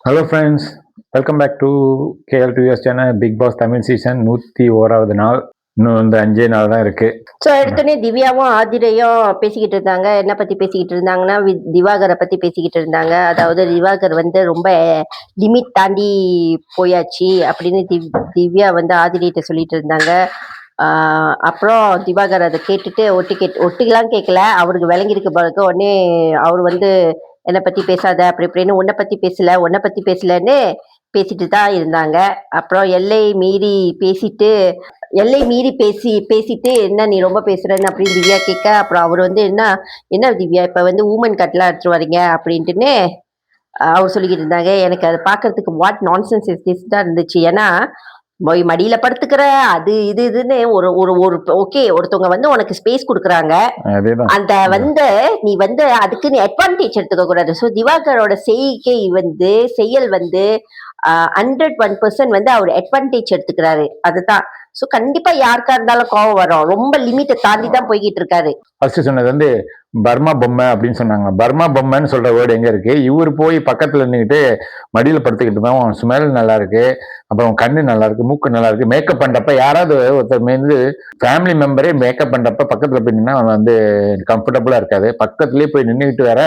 Hello friends, welcome back to KL2S channel. Bigg Boss Tamil season 101வது நாள். இன்னும் வந்து 5 நாள் தான் இருக்கு. ஸோ எடுத்தோடனே திவ்யாவும் ஆதிரையும் பேசிக்கிட்டு இருந்தாங்க. என்ன பத்தி பேசிக்கிட்டு இருந்தாங்கன்னா, திவாகரை பத்தி பேசிக்கிட்டு இருந்தாங்க. அதாவது திவாகர் வந்து ரொம்ப லிமிட் தாண்டி போயாச்சு அப்படின்னு திவ்யா வந்து ஆதிரியிட்ட சொல்லிட்டு இருந்தாங்க. அப்புறம் திவாகர் அதை கேட்டுட்டு ஒட்டிக்கலாம் கேட்கல, அவருக்கு விளங்கிருக்கு பிறகு உடனே அவர் வந்து என்னை பத்தி பேசாத அப்படி இப்படின்னு, உன்னை பத்தி பேசலன்னு பேசிட்டு தான் இருந்தாங்க. அப்புறம் எல்லை மீறி பேசிட்டு என்ன நீ ரொம்ப பேசுறன்னு அப்படின்னு திவ்யா கேட்க, அப்புறம் அவர் வந்து என்ன திவ்யா இப்ப வந்து ஊமன் கட்லாம் எடுத்துட்டு வரீங்க அப்படின்ட்டுன்னு அவர் சொல்லிக்கிட்டு இருந்தாங்க. எனக்கு அதை பாக்குறதுக்கு வாட் நான்சென்ஸ் இஸ் திஸ் தான் இருந்துச்சு. ஏன்னா போய் மடியில படுத்துக்கிற அது இதுன்னு ஒரு ஒரு ஒரு ஓகே, ஒருத்தவங்க வந்து உனக்கு ஸ்பேஸ் கொடுக்குறாங்க, அந்த வந்து நீ வந்து அதுக்கு நீ அட்வான்டேஜ் எடுத்துக்க கூடாது. ஸோ திவாகரோட செயல் வந்து 101% வந்து அவர் அட்வான்டேஜ் எடுத்துக்கிறாரு. அதுதான். சோ கண்டிப்பா யாருக்கா இருந்தாலும் கோவம் வரும். ரொம்ப லிமிட்டை தாண்டி தான் போய்கிட்டு இருக்காரு. ஃபர்ஸ்ட் சொன்னது வந்து பர்மா பொம்மை அப்படின்னு சொன்னாங்க. பர்மா பொம்மைன்னு சொல்ற வேர்டு எங்க இருக்கு? இவர் போய் பக்கத்துல நின்றுட்டு மடியில படுத்துக்கிட்டு தான் அவன் ஸ்மெல் நல்லா இருக்கு, அப்புறம் கண்ணு நல்லா இருக்கு, மூக்கு நல்லா இருக்கு, மேக்கப் பண்றப்ப யாராவது ஒருத்தர் வந்து ஃபேமிலி மெம்பரே மேக்கப் பண்றப்ப பக்கத்துல போய் நின்னா அவன் வந்து கம்ஃபர்டபுளா இருக்காது. பக்கத்துலயே போய் நின்றுக்கிட்டு வேற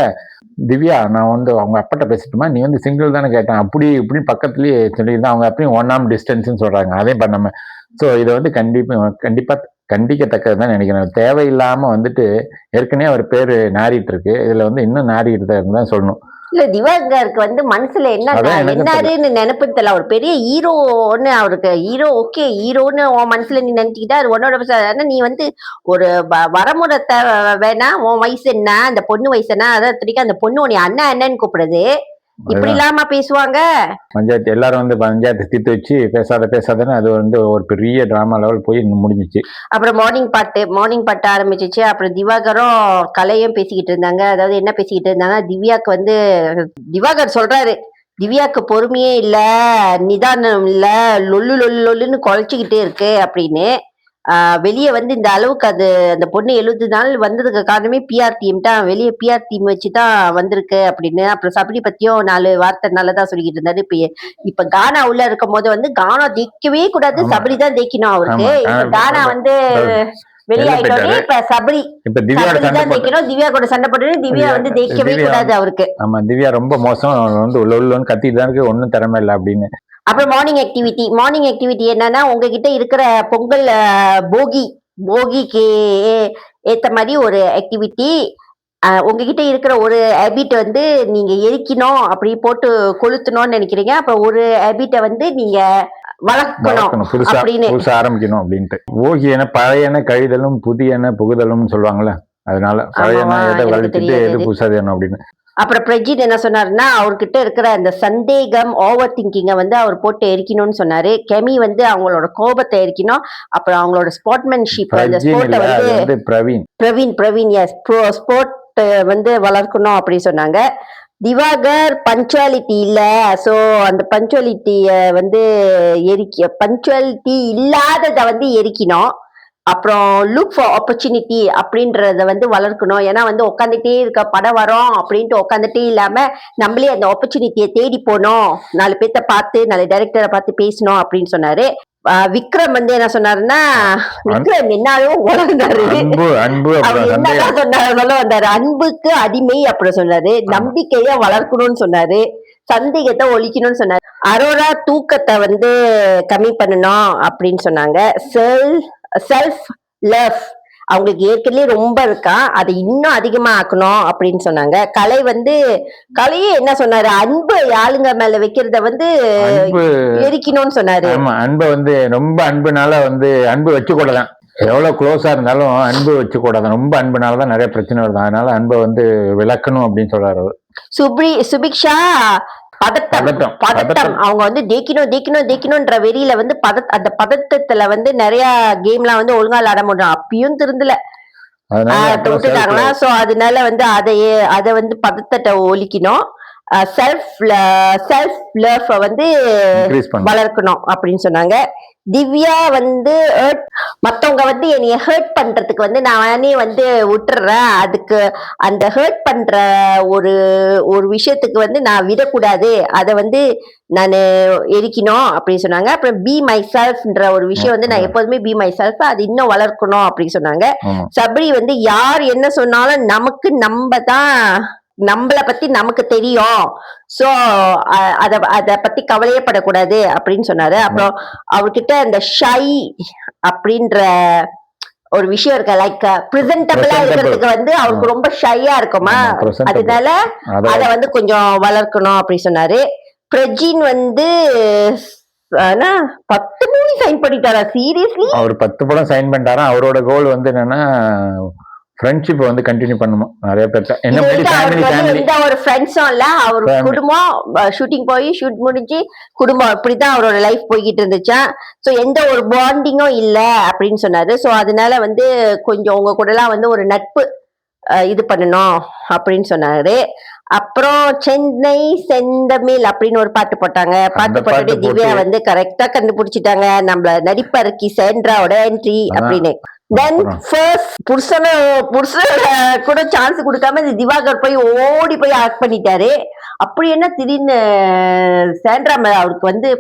திவ்யா நான் வந்து அவங்க அப்பட்ட பேசிட்டுமா, நீ வந்து சிங்கிள் தானே கேட்டேன், அப்படி இப்படி பக்கத்துலயே சொல்லியிருந்தா அவங்க அப்பயும் 1 arm டிஸ்டன்ஸ்ன்னு சொல்றாங்க. அதையும் பண்ணாம ஸோ இதை வந்து கண்டிப்பா கண்டிக்கத்தக்கதுதான் நினைக்கிறேன். தேவையில்லாம வந்துட்டு ஏற்கனவே அவர் பேரு நாறிட்டு இருக்கு, இதுல வந்து இன்னும் நாறிட்டு தான் சொல்லணும். இல்ல திவாகருக்கு வந்து மனசுல என்னன்னு நினைப்புன்னு தெரியல. ஒரு பெரிய ஹீரோன்னு அவருக்கு ஹீரோன்னு உன் மனசுல நீ நினைச்சுக்கிட்டா அது உன்னோட நீ வந்து ஒரு வரமுறை வேணா, உன் வயசு என்ன, அந்த பொண்ணு வயசு என்ன, அதான் அந்த பொண்ணு உன்னை அண்ணன்னு கூப்பிடுது. இப்படி இல்லாம பேசுவாங்க. பஞ்சாயத்து எல்லாரும் வந்து பஞ்சாயத்து தீர்த்து வச்சு பேசாதன்னு அது வந்து ஒரு பெரிய டிராமா லெவல் போய் முடிஞ்சிச்சு. அப்புறம் மார்னிங் பாட்டு ஆரம்பிச்சிச்சு. அப்புறம் திவாகரும் கலையும் பேசிக்கிட்டு இருந்தாங்க. அதாவது என்ன பேசிக்கிட்டு இருந்தாங்க, திவ்யாக்கு வந்து திவாகர் சொல்றாரு, திவ்யாக்கு பொறுமையே இல்ல, நிதானம் இல்ல, லொல்லுன்னு குழைச்சிக்கிட்டே இருக்கு அப்படின்னு. வெளியே வந்து இந்த அளவுக்கு அந்த பொண்ணு 70 நாள் வந்ததுக்கு காரணமே பிஆர் டீம் தான். வெளியே பிஆர் டீம் வச்சுதான் வந்திருக்கு அப்படின்னு. அப்புறம் சபரி பத்தியும் 4 வார்த்தை நல்லதா சொல்லிக்கிட்டு இருந்தாரு. இப்ப கானா உள்ள இருக்கும் போது வந்து கானா ஜெயிக்கவே கூடாது, சபரி தான் ஜெயிக்கணும் அவருக்கு. இப்ப கானா வந்து வெளியாயிட்டோன்னே இப்ப சபரி தான் ஜெயிக்கணும். திவ்யா கூட சண்டை போட்டு திவ்யா வந்து ஜெயிக்கவே கூடாது அவருக்கு. ஆமா, திவ்யா ரொம்ப மோசம், வந்து கத்திட்டு தான் இருக்கு, ஒன்னும் திறமை இல்லை அப்படின்னு. அப்புறம் மார்னிங் ஆக்டிவிட்டி என்னன்னா, உங்ககிட்ட இருக்கிற பொங்கல் போகிக்கு ஏத்த மாதிரி ஒரு ஆக்டிவிட்டி, உங்ககிட்ட இருக்கிற ஒரு ஹேபிட் வந்து நீங்க எரிக்கணும், அப்படி போட்டு கொளுத்தணும்னு நினைக்கிறீங்க. அப்ப ஒரு ஹேபிட்டை வந்து நீங்க வளர்க்கணும், புதுசா ஆரம்பிக்கணும் அப்படின்ட்டு. போகியன பழையன கழிதலும் புதியன புகுதலும் சொல்லுவாங்கல்ல, அதனால பழையன எதை வளர்த்துட்டு எது புதுசா வேணும் அப்படின்னு. அப்புறம் பிரஜித் என்ன சொன்னாருன்னா, அவர்கிட்ட இருக்கிற அந்த சந்தேகம், ஓவர் திங்கிங்கை வந்து அவர் போட்டு எரிக்கணும்னு சொன்னாரு. கெமி வந்து அவங்களோட கோபத்தை எரிக்கணும். அப்புறம் அவங்களோட ஸ்போர்ட்மேன்ஷிப், அந்த ஸ்போர்ட்டை வந்து பிரவீன் ஸ்போர்ட் வந்து வளர்க்கணும் அப்படி சொன்னாங்க. திவாகர் பஞ்சுவாலிட்டி இல்ல, சோ அந்த பஞ்சுவாலிட்டிய வந்து பஞ்சுவாலிட்டி இல்லாதத வந்து எரிக்கணும். அப்புறம் லுக் ஃபார் ஆப்பர்ச்சுனிட்டி அப்படின்றத வந்து வளர்க்கணும். ஏன்னா வந்து உட்காந்துட்டே இருக்க படம் வரும் அப்படின்ட்டு உட்காந்துட்டே இல்லாம நம்மளே அந்த ஆப்பர்ச்சுனிட்டியை தேடி போனோம், 4 பேர்த்த பார்த்து 4 டைரக்டரை பார்த்து பேசணும் அப்படின்னு சொன்னாரு. விக்ரம் வந்து என்ன சொன்னாருன்னா, விக்ரம் என்னாலும் வளர்ந்தாரு, வந்தாரு, அன்புக்கு அடிமை அப்படி சொன்னாரு, நம்பிக்கைய வளர்க்கணும்னு சொன்னாரு, சந்தேகத்தை ஒழிக்கணும்னு சொன்னாரு. அரோரா தூக்கத்தை வந்து கம்மி பண்ணணும் அப்படின்னு சொன்னாங்க. செல்ஃப் லவ் அவங்களுக்கு ஏற்கனவே ரொம்ப இருக்கா, அதை இன்னும் அதிகமா ஆக்கணும் அப்படின்னு சொன்னாங்க. கலையே என்ன சொன்னாரு, அன்பு ஆளுங்க மேல வைக்கிறத வந்து எரிக்கணும்னு சொன்னாரு. அன்பை வந்து ரொம்ப அன்புனால வந்து அன்பு வச்சு கூடதான், எவ்வளவு க்ளோஸா இருந்தாலும் அன்பு வச்சு கூடாதான், ரொம்ப அன்புனாலதான் நிறைய பிரச்சனை வருது, அதனால அன்பை வந்து விளக்கணும் அப்படின்னு சொல்றாரு. சுபிக்ஷா பதட்டம் அவங்க வந்து தேக்கணும்ன்ற வெறியில வந்து அந்த பதட்டத்துல வந்து நிறைய கேம்லாம் வந்து ஒழுங்கா விளையாட முடியும், அப்பயும் திருந்தல விட்டுட்டாங்களா. சோ அதனால வந்து அதை வந்து பதட்டத்தை ஒழிக்கணும். செல்ஃப் லவ் வந்து இன்க்ரீஸ் பண்ணும். வளர்க்கணும் அப்படின்னு சொன்னாங்க. திவ்யா வந்து மத்தவங்க வந்து என்னைய ஹர்ட் பண்றதுக்கு வந்து நானே வந்து விட்டுறேன். அதுக்கு அந்த ஹர்ட் பண்ற ஒரு ஒரு விஷயத்துக்கு வந்து நான் விடக்கூடாது. அதை வந்து நான் எரிக்கணும் அப்படின்னு சொன்னாங்க. அப்புறம் பி மை செல்ஃப்ன்ற ஒரு விஷயம் வந்து நான் எப்போதுமே பி மை செல்ஃப் அது இன்னும் வளர்க்கணும் அப்படின்னு சொன்னாங்க. ஆமா. சபரி வந்து யார் என்ன சொன்னாலும் நமக்கு நம்மள பத்தி நமக்கு தெரியும். சோ அத பத்தி கவலையே படக்கூடாது அப்படின்னு சொன்னாரு. அப்புறம் அவர்கிட்ட அந்த ஷை அப்படின்ற ஒரு விஷயம் இருக்கு. லைக் பிரசன்டபிளா இருக்கிறதுக்கு வந்து அவருக்கு ரொம்ப ஷையா இருக்குமா, ஆமா, presentable. அதனால அத வந்து கொஞ்சம் வளர்க்கணும் அப்படின்னு சொன்னாரு. பிரஜின் வந்து 10 மூவி சைன் பண்ணிட்டாரா? சீரியஸ்லி அவர் 10 படம் சைன் பண்ணிட்டாரா. அவரோட கோல் வந்து என்னன்னா ஃப்ரெண்ட்ஷிப் வந்து கண்டினியூ பண்ணணும் நிறைய பேர்ட்ட. என்ன மாதிரி ஃபேமிலி எந்த ஒரு ஃப்ரெண்ட்ஸும் இல்ல, அவர் குடும்பம் ஷூட்டிங் போய் ஷூட் முடிஞ்சு குடும்பம் இப்படிதான் அவரோட லைஃப் போய்கிட்டு இருந்துச்சா. சோ எந்த ஒரு பாண்டிங்கும் இல்ல அப்படின்னு சொன்னாரு. சோ அதனால வந்து கொஞ்சம் உங்க கூட எல்லாம் வந்து ஒரு நட்பு இது பண்ணணும் அப்படின்னு சொன்னாரு. அப்புறம் சென்னை செந்தமிழ் அப்படின்னு ஒரு பாட்டு போட்டாங்க. பாட்டு போட்டுட்டு திவ்யா வந்து கரெக்டா கண்டுபிடிச்சிட்டாங்க நம்மள நடிப்பறக்கி சென்ட்ராவோட என்ட்ரி அப்படின்னு. தென் ஃபர்ஸ்ட் புருஷனோட கூட சான்ஸ் கொடுக்காம இந்த திவாகர் போய் ஓடி போய் ஆக்ட் பண்ணிட்டாரு. அப்படி என்ன திடீர்னு சாண்ட்ரா மேல அவருக்கு வந்து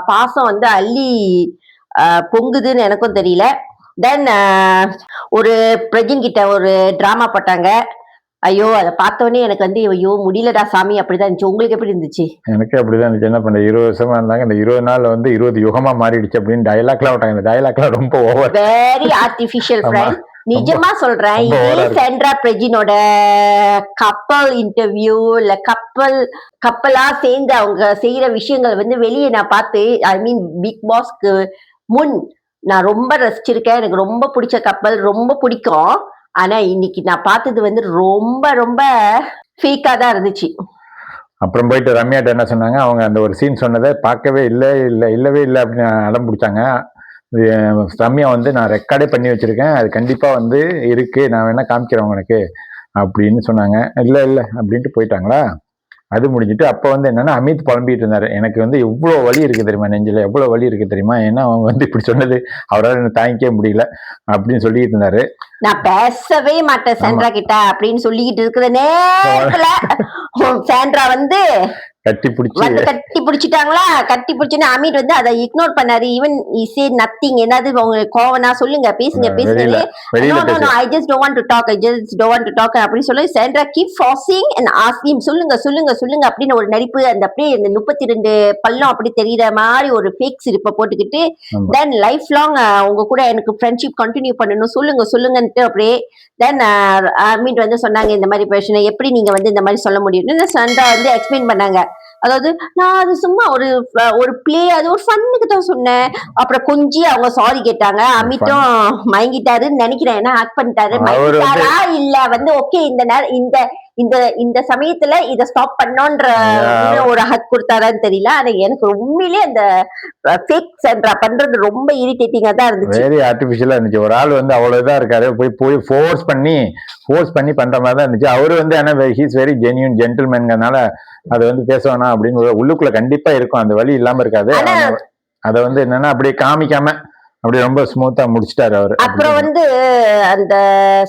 பாசம் வந்து அள்ளி பொங்குதுன்னு எனக்கும் தெரியல. தென் ஒரு பிரஜின் கிட்ட ஒரு டிராமா போட்டாங்க. ஐயோ அதை பார்த்தோன்னே எனக்கு வந்து ஐயோ முடியலடா சாமி அப்படிதான் இருந்துச்சு. உங்களுக்கு எப்படி இருந்துச்சு? எனக்கு அப்படிதான் இருந்துச்சு. என்ன பண்ண 20 வருஷமா இருந்தாங்க. இந்த 20 நாள்ல வந்து 20 யுகமா மாறிடுச்சு அப்படின்னு டயலாக்லாம் விட்டாங்க. இந்த டயலாக்லாம் ரொம்ப ஓவர், வெரி ஆர்டிபிஷியல் ஃப்ரெண்ட். நிஜமா சொல்றேன், இதே சாண்ட்ரா பிரஜினோட கப்பல் இன்டர்வியூ இல்ல கப்பலா சேர்ந்து அவங்க செய்யற விஷயங்கள் வந்து வெளியே நான் பார்த்து, ஐ மீன் பிக் பாஸ்க்கு முன் நான் ரொம்ப ரசிச்சிருக்கேன். எனக்கு ரொம்ப பிடிச்ச கப்பல், ரொம்ப பிடிக்கும். ஆனா இன்னைக்கு நான் பார்த்தது வந்து ரொம்ப ரொம்ப ஃபேக்கா தான் இருந்துச்சு. அப்புறம் போயிட்டு ரம்யாட்ட என்ன சொன்னாங்க, அவங்க அந்த ஒரு சீன் சொன்னதை பார்க்கவே இல்லவே இல்லை அப்படின்னு அடம் பிடிச்சாங்க. ரம்யா வந்து நான் ரெக்கார்டே பண்ணி வச்சிருக்கேன், அது கண்டிப்பா வந்து இருக்கு, நான் வேணா காமிக்கிறேன் உனக்கு அப்படின்னு சொன்னாங்க. இல்லை அப்படின்ட்டு போயிட்டாங்களா. அது முடிஞ்சிட்டு அப்போ வந்து என்னன்னா அமித் புலம்பிட்டு இருந்தாரு. எனக்கு வந்து எவ்வளோ வலி இருக்கு தெரியுமா, நெஞ்சில எவ்வளோ வலி இருக்கு தெரியுமா, ஏன்னா அவங்க வந்து இப்படி சொன்னது அவரால் என்ன தாங்கிக்கவே முடியல அப்படின்னு சொல்லிட்டு இருந்தாரு. நான் பேசவே மாட்டேன் சாண்ட்ரா கிட்ட அப்படின்னு சொல்லிக்கிட்டு இருக்கிற நேரத்துல சாண்ட்ரா வந்து கட்டி பிடிச்சிட்டாங்களா. கட்டி பிடிச்சுன்னு அமீர் வந்து அதை இக்னோர் பண்ணாரு. ஈவன் இசே நத்திங், என்னது உங்களுக்கு கோவனா சொல்லுங்க, பேசுங்க I just don't want to talk அப்படின்னு சொல்லி Sandra keep forcing and asking சொல்லுங்க அப்படின்னு ஒரு நடிப்பு. அந்த அப்படியே இந்த 32 பல்லம் அப்படி தெரியற மாதிரி ஒரு ஃபேக் சிரிப்பை போட்டுக்கிட்டு தென் லைஃப் லாங் உங்க கூட எனக்கு ஃப்ரெண்ட்ஷிப் கண்டினியூ பண்ணணும் சொல்லுங்கன்ட்டு அப்படியே. தென் அமீர் வந்து சொன்னாங்க இந்த மாதிரி பிரச்சனை எப்படி நீங்க வந்து இந்த மாதிரி சொல்ல முடியும்னு சாண்ட்ரா வந்து எக்ஸ்பிளைன் பண்ணாங்க. அதாவது நான் அது சும்மா ஒரு பிளே, அது ஒரு ஃபன்னுக்கு தான் சொன்னேன். அப்புறம் கொஞ்சம் அவங்க சாரி கேட்டாங்க. அமித்தும் மயங்கிட்டாருன்னு நினைக்கிறேன், ஏன்னா ஆக்ட் பண்ணிட்டாரு. மயங்கிட்டாரா இல்ல வந்து ஓகே இந்த சமயத்துல இத ஸ்டாப் பண்ணோன்ற ஒரு ஹக் கொடுத்தாரான்னு தெரியல. ஆனா எனக்கு உண்மையிலே அந்த ஃபேக் சாண்ட்ரா பண்றது ரொம்ப இரிட்டேட்டிங்கா தான் இருந்துச்சு. வெரி ஆர்டிபிஷியலா இருந்துச்சு. ஒரு ஆள் வந்து அவ்வளவுதான் இருக்காரு, போய் ஃபோர்ஸ் பண்ணி பண்ற மாதிரி தான் இருந்துச்சு. அவரு வந்து ஆனா ஹீஸ் வெரி ஜென்யூன் ஜென்டில்மேன்ங்கனால அது வந்து பேச வேணாம் அப்படின்னு உள்ளுக்குள்ள கண்டிப்பா இருக்கும், அந்த வழி இல்லாம இருக்காது. அதை வந்து என்னன்னா அப்படியே காமிக்காம அப்படி ரொம்ப ஸ்மூத்தா முடிச்சிட்டாரு அவரு. அப்புறம் வந்து அந்த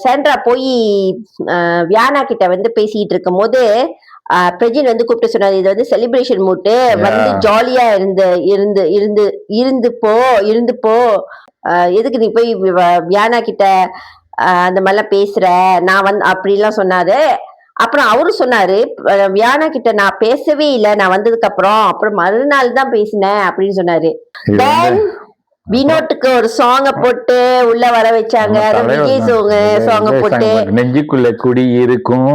சாண்ட்ரா போய் வியானா கிட்ட வந்து பேசிட்டு இருக்கும் போது பிரஜின் வந்து கூப்பிட்டு சொன்னாரு, இது வந்து செலிப்ரேஷன் மூட்டு வந்து ஜாலியா இருந்து போ எதுக்கு நீ போய் வியானா கிட்ட அந்த மாதிரிலாம் பேசுற நான் வந்து அப்படிலாம் சொன்னாரு. அப்புறம் அவரு சொன்னாரு வியானா கிட்ட நான் பேசவே இல்லை, நான் வந்ததுக்கு அப்புறம் மறுநாள் தான் பேசினேன் அப்படின்னு சொன்னாரு. வினோட்டுக்கு ஒரு சாங்க போட்டு உள்ள வர வச்சாங்க. விஜய் சாங்க போட்டு நெஞ்சுக்குள்ள குடி இருக்கும்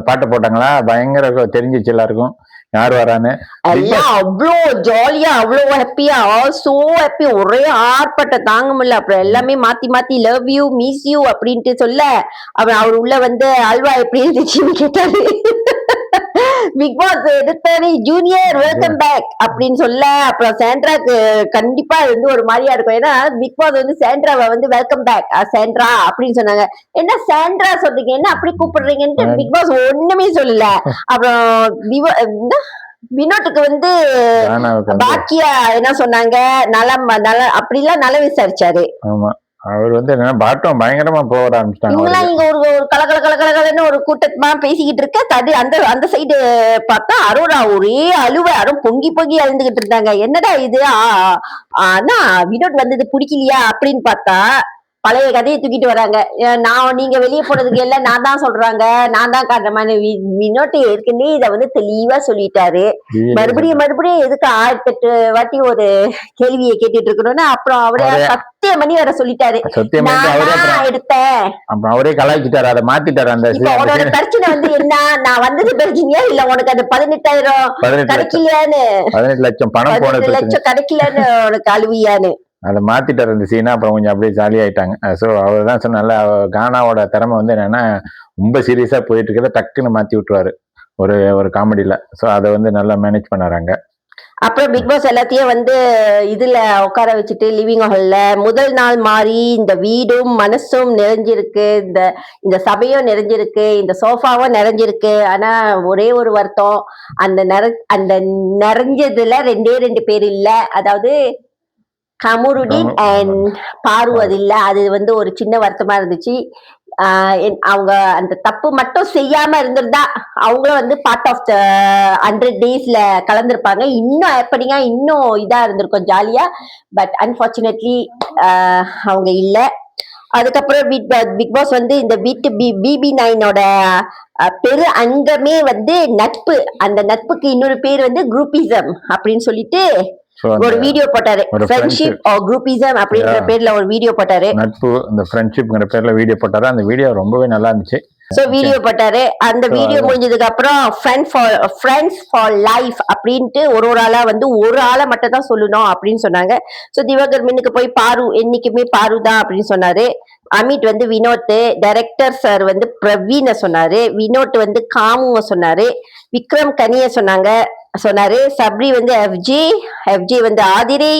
பாட்டை போட்டாங்களா, பயங்கர தெரிஞ்சிச்சு எல்லாருக்கும் யார் வரான்னு. எல்லாம் அவ்வளோ ஜாலியா அவ்வளோ ஹாப்பியா சோ ஹாப்பி, ஒரே ஆர்ப்பாட்ட தாங்க முடியல. அப்புறம் எல்லாமே மாத்தி லவ் யூ மிஸ் யூ அப்படின்ட்டு சொல்ல அப்புறம் அவர் உள்ள வந்து அல்வா எப்படி இருந்துச்சுன்னு கேட்டாரு. பிக் பாஸ் எடுத்தோடனே ஜூனியர் வெல்கம் பேக் அப்படின்னு சொல்ல அப்புறம் சாண்ட்ராக்கு கண்டிப்பா அது வந்து ஒரு மாதிரியா இருக்கும். ஏன்னா பிக் பாஸ் வந்து சாண்ட்ராவை வந்து வெல்கம் பேக் சாண்ட்ரா அப்படின்னு சொன்னாங்க. என்ன சாண்ட்ரா சொல்றீங்க, என்ன அப்படி கூப்பிடுறீங்கன்ட்டு பிக் பாஸ் ஒண்ணுமே சொல்லல. அப்புறம் வினோட்டுக்கு வந்து பாக்கியா என்ன சொன்னாங்க, நலம் அப்படிலாம் நலம் விசாரிச்சாரு. ஆமா, அவர் வந்து என்ன பாட்டம் பயங்கரமா போக ஆரம்பிச்சிட்டாங்க. இவங்கெல்லாம் இங்க ஒரு கலகலன்னு ஒரு கூட்டமா பேசிக்கிட்டு இருக்க, அந்த சைடு பார்த்தா அரோரா ஒரே அழுவ, யாரும் பொங்கி அழுந்துகிட்டு இருந்தாங்க. என்னடா இது, ஆனா வினோட் வந்தது பிடிக்கலையா அப்படின்னு பார்த்தா பழைய கதையை தூக்கிட்டு வராங்க. நீங்க வெளியே போனதுக்கு எல்லாம் நான் தான் சொல்றாங்க, நான் தான் காட்டுற மாதிரி. வினோட்டு ஏற்கனவே இதை வந்து தெளிவா சொல்லிட்டாரு. மறுபடியும் எதுக்கு 1008 வாட்டி ஒரு கேள்வியை கேட்டுட்டு இருக்கணும்னா அப்புறம் அவரே சத்தியம் பண்ணி வர சொல்லிட்டாரு. எடுத்தேன் அப்புறம் அவரே கலாய்ச்சிட்டாரு, அதை மாத்திட்டாரு. அந்த அவரோட பிரச்சனை வந்து என்ன, நான் வந்தது பிரச்சனையா இல்ல உனக்கு அந்த 18,000 கிடைக்கலையான்னு, 18 லட்சம் பணம் 18 லட்சம் கிடைக்கலன்னு உனக்கு அழுவியான்னு அதை மாத்திட்டாரு அந்த சீனா. அப்புறம் கொஞ்சம் அப்படியே ஜாலி ஆயிட்டாங்க. ஸோ அவர் தான் சொன்னால, கானாவோட திறமை வந்து என்னன்னா ரொம்ப சீரியஸா போயிட்டு இருக்கிறத டக்குன்னு மாத்தி விட்டுருவாரு ஒரு காமெடியில. ஸோ அதை வந்து நல்லா மேனேஜ் பண்ணாராங்க. அப்புறம் பிக் பாஸ் எல்லாத்தையும் வந்து இதுல உட்கார வச்சுட்டு லிவிங் ஹால்ல முதல் நாள் மாறி இந்த வீடும் மனசும் நிறைஞ்சிருக்கு, இந்த சபையும் நிறைஞ்சிருக்கு, இந்த சோஃபாவும் நிறைஞ்சிருக்கு. ஆனா ஒரே ஒரு வருத்தம், அந்த நிறைஞ்சதுல 2 பேர் இல்ல. அதாவது கமருடீன் அண்ட் பாரு அது இல்ல. அது வந்து ஒரு சின்ன வருத்தமா இருந்துச்சு. அவங்க அந்த தப்பு மட்டும் செய்யாம இருந்திருந்தா அவங்களும் வந்து பார்ட் ஆஃப் த 100 டேஸ்ல கலந்துருப்பாங்க. இன்னும் எப்படிங்க இன்னும் இதா இருந்திருக்கும், ஜாலியா. பட் அன்பார்ச்சுனேட்லி அவங்க இல்ல. அதுக்கப்புறம் பிக் பாஸ் வந்து இந்த வீட்டு BB9ஓட பெரு அங்கமே வந்து நட்பு. அந்த நட்புக்கு இன்னொரு பேர் வந்து குரூப்பிசம் அப்படின்னு சொல்லிட்டு ஒரு வீடியோ போட்டாரு. ஃப்ரெண்ட்ஷிப் ஆர் குரூப்பிசம் அப்படிங்கிற பேர்ல ஒரு வீடியோ போட்டாரு. நட்பு அந்த ஃப்ரெண்ட்ஷிப்ங்கிற பேர்ல வீடியோ போட்டாரு. அந்த வீடியோ ரொம்பவே நல்லா இருந்துச்சு. சோ வீடியோ போட்டாரு. அந்த வீடியோ முடிஞ்சதுக்கு அப்புறம் ஃப்ரெண்ட்ஸ் ஃபார் லைஃப் அப்படின்ட்டு ஒரு ஆளா வந்து ஒரு ஆளை மட்டும் தான் சொல்லணும் அப்படின்னு சொன்னாங்க. சோ திவாகர் மின்னுக்கு போய் பாரு என்னைக்குமே பாரு தான் அப்படின்னு சொன்னாரு. அமித் வந்து வினோத், டைரக்டர் சார் வந்து பிரவீன சொன்னாரு. வினோத் வந்து காமுவ சொன்னாரு. விக்ரம் கனிய சொன்னாரு. சப்ரி வந்து FG வந்து ஆதிரை,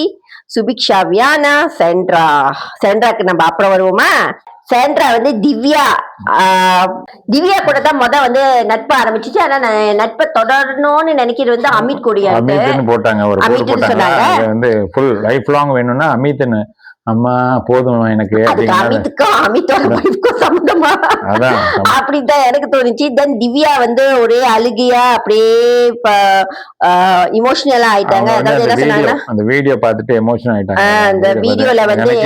சுபிக்ஷா வியானா, சென்ட்ராக்கு நம்ம அப்புறம் வருவோமா. சாண்ட்ரா வந்து திவ்யா கூட தான் வந்து நட்பு ஆரம்பிச்சிச்சு. ஆனா நட்பை தொடரணும்னு நினைக்கிறது வந்து அமித் கூடிய போட்டாங்க. ஒரு வந்து ஃபுல் லைஃப் லாங் வேணும்னா அமித்னு அம்மா போதும் எனக்கு. அமித்தோட சம்பந்தமா அப்படிதான் எனக்கு தோணுச்சு. தென் திவ்யா வந்து ஒரே அழுகியா அப்படியே இமோஷனலா ஆயிட்டாங்க. அதாவது என்ன சொன்னாங்கன்னா அந்த வீடியோ பார்த்துட்டு எமோஷனல் ஆயிட்டாங்க. அந்த வீடியோல வந்து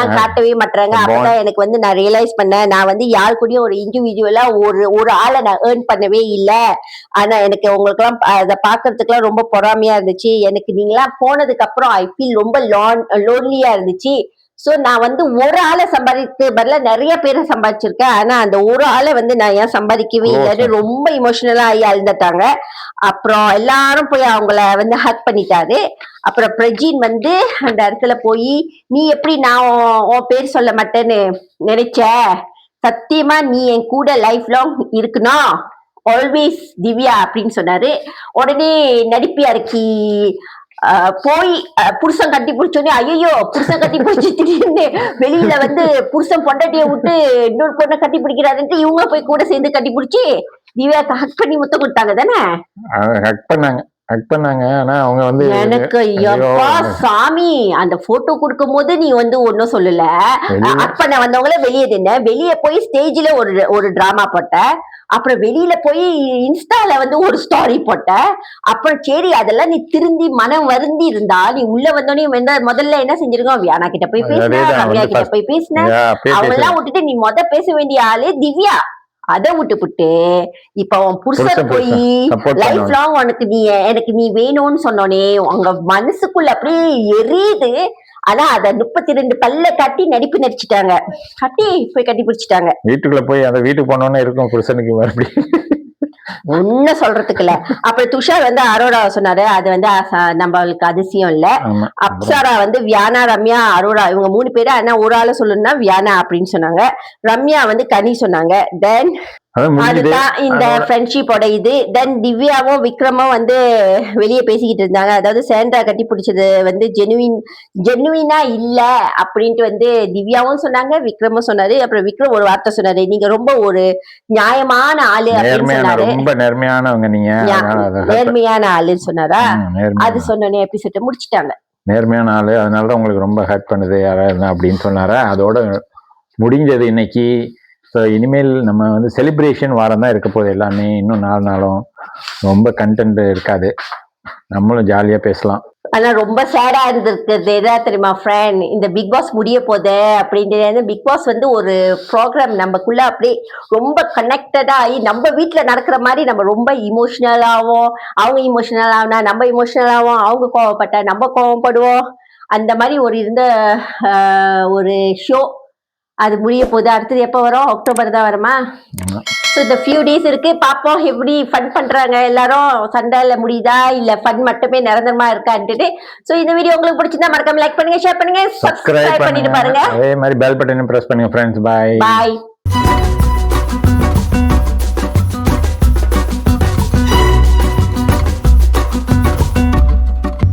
ஏன் காட்டவே மாட்டாங்க. அப்பதான் எனக்கு வந்து நான் ரியலைஸ் பண்ணேன், நான் வந்து யார் கூடயும் ஒரு இண்டிவிஜுவலா ஒரு ஆளை நான் ஏர்ன் பண்ணவே இல்லை. ஆனா எனக்கு உங்களுக்கு எல்லாம் அதை பாக்குறதுக்கு எல்லாம் ரொம்ப பொறாமையா இருந்துச்சு. எனக்கு நீங்களாம் போனதுக்கு அப்புறம் ஐ ஃபீல் ரொம்ப லோன்லியா இருந்துச்சு. சோ நான் வந்து ஒரு ஆளை சம்பாதிக்க பதிலா நிறைய பேரை சம்பாதிச்சிருக்கேன். ஆனா அந்த ஒரு ஆளை வந்து நான் ஏன் சம்பாதிக்கவே இல்லைன்னு ரொம்ப இமோஷனலா ஆகி அழுந்துட்டாங்க. அப்புறம் எல்லாரும் போய் அவங்கள வந்து ஹக் பண்ணிட்டாரு. அப்புறம் பிரஜின் வந்து அந்த இடத்துல போய் நீ எப்படி நான் உன் பேர் சொல்ல மாட்டேன்னு நினைச்ச, சத்தியமா நீ என் கூட லைஃப் லாங் இருக்கணும், ஆல்வேஸ் திவ்யா அப்படின்னு சொன்னாரு. உடனே நடிப்பி அரைக்கி போய் புருஷன் கட்டி பிடிச்சோடனே ஐயோ புருஷன் கட்டி பிடிச்சி திடீர்னு வெளியில வந்து புருஷன் பொண்டாட்டிய விட்டு இன்னொரு பொண்ணை கட்டி பிடிக்கிறாருன்ட்டு இவங்க போய் கூட சேர்ந்து கட்டி பிடிச்சி திவ்யாக்கு ஹக் பண்ணி முத்தம் கொடுத்தாங்க தானே. ஹக் பண்ணாங்க. ஆனா அவங்க வந்து எனக்கு எப்பா சாமி அந்த போட்டோ கொடுக்கும் போது நீ வந்து ஒன்னும் சொல்லல. ஹக் பண்ண வந்தவங்கள வெளியே போய் ஸ்டேஜ்ல ஒரு டிராமா போட்ட, அப்புறம் வெளியில போய் இன்ஸ்டால வந்து ஒரு ஸ்டோரி போட்ட. அப்புறம் சரி அதெல்லாம் நீ திருந்தி மனம் வருந்தி இருந்தா நீ உள்ள வந்தோடனே முதல்ல என்ன செஞ்சிருக்கோம், வியானா கிட்ட போய் பேசின, ரம்யா கிட்ட போய் பேசின, அவங்க எல்லாம் விட்டுட்டு நீ பேச வேண்டிய ஆளே திவ்யா. அதை விட்டுப்புட்டு இப்ப உன் புருஷன் போய் லைஃப் லாங் எனக்கு நீ வேணும்னு சொன்னோனே உங்க மனசுக்குள்ள அப்படியே எரியுது. ஆனா அத 32 பல்ல கட்டி நடிச்சிட்டாங்க. கட்டி பிடிச்சிட்டாங்க. வீட்டுக்குள்ள போய் அந்த வீட்டுக்கு போனோன்னு இருக்கும் புருஷனுக்கு மறுபடியும் ஒன்ன சொல்றதுக்கு இல்ல. அப்புறம் துஷார் வந்து அரோரா சொன்னாரு. அது வந்து நம்மளுக்கு அதிசயம் இல்ல. அப்சரா வந்து வியானா, ரம்யா, அரோரா இவங்க 3 பேரு. ஆனா ஒரு ஆளை சொல்லணும்னா வியானா அப்படின்னு சொன்னாங்க. ரம்யா வந்து கனி சொன்னாங்க. தென் அதான் முடிஞ்சது. அதுதான் இந்த ஃப்ரெண்ட்ஷிப்போட இது. தென் திவ்யாவும் விக்ரமும் வந்து வெளியே பேசிக்கிட்டு இருந்தாங்க. அதாவது சேண்ட்ரா கட்டி பிடிச்சது வந்து ஜெனுவினா இல்ல அப்படின்ட்டு வந்து திவ்யாவும் சொன்னாங்க, விக்ரமும் சொன்னாரு. அப்புறம் விக்ரம் ஒரு வார்த்தை சொன்னாரு, நீங்க ரொம்ப ஒரு நியாயமான ஆளு அப்படின்னு நேர்மையான, சொன்னாரு. ரொம்ப நேர்மையானவங்க நீங்க. அதனால அதை நேர்மையான ஆளுன்னு சொன்னாரா? அது நேர்மையான சொன்னோடனே எபிசோட முடிச்சிட்டாங்க. நேர்மையான ஆளு. அதனாலதான் உங்களுக்கு ரொம்ப ஹர்ட் பண்ணுது யாராவது இருந்தா அப்படின்னு சொன்னாரா. அதோட முடிஞ்சது இன்னைக்கு. ஸோ இனிமேல் நம்ம வந்து செலிப்ரேஷன் வாரம் தான் இருக்க போகுது எல்லாமே. இன்னும் 4 நாளும் ரொம்ப கண்டென்ட் இருக்காது. நம்மளும் ஜாலியா பேசலாம். ஆனா ரொம்ப சேடா இருந்திருக்கிறது எதா தெரியுமா ஃப்ரெண்ட், இந்த பிக் பாஸ் முடிய போதே அப்படின்ட்டு. பிக் பாஸ் வந்து ஒரு ப்ரோக்ராம் நமக்குள்ள அப்படியே ரொம்ப கனெக்டடா ஆகி நம்ம வீட்டுல நடக்கிற மாதிரி நம்ம ரொம்ப இமோஷனலாவும், அவங்க இமோஷனல் ஆகுனா நம்ம இமோஷனலாவும், அவங்க கோவப்பட்டா நம்ம கோவப்படுவோம். அந்த மாதிரி ஒரு இருந்த ஒரு ஷோ. அது முடிய போகுது. அடுத்தது எப்போ வரும்? அக்டோபர் தான் வருமா? ஸோ இந்த ஃபியூ டேஸ் இருக்கு, பார்ப்போம் எப்படி ஃபன் பண்றாங்க எல்லாரும். சண்டையில முடியுதா இல்ல ஃபன் மட்டுமே நிரந்தரமா இருக்கான்ட்டு. ஸோ இந்த வீடியோ உங்களுக்கு பிடிச்சிருந்தா மறக்காம லைக் பண்ணுங்க, ஷேர் பண்ணுங்க, சப்ஸ்கிரைப் பண்ணிட்டு பாருங்க. அதே மாதிரி பெல் பட்டனை பிரஸ் பண்ணுங்க ஃப்ரெண்ட்ஸ். பாய். பாய்.